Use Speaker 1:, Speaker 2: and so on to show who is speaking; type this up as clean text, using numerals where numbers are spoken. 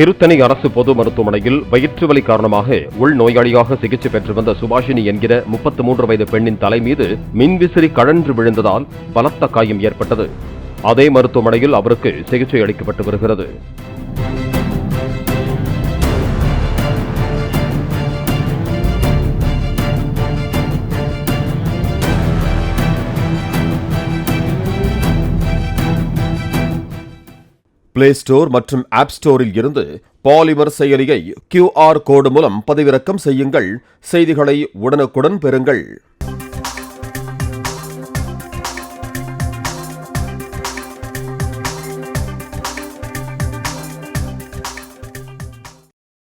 Speaker 1: திருத்தணி அரசு பொது மருத்துவமனையில் வயிற்று வலி காரணமாக உள்நோயாளியாக சிகிச்சை பெற்று வந்த சுபாஷினி என்கிற 33 வயது பெண்ணின் தலை மீது மின்விசிறி கழன்று விழுந்ததால் பலத்த காயம் ஏற்பட்டது. அதே மருத்துவமனையில் அவருக்கு சிகிச்சை அளிக்கப்பட்டு வருகிறது.
Speaker 2: பிளே ஸ்டோர் மற்றும் ஆப் ஸ்டோரில் இருந்து பாலிமர் செயலியை QR கோடு மூலம் பதிவிறக்கம் செய்யுங்கள். செய்திகளை உடனுக்குடன் பெறுங்கள்.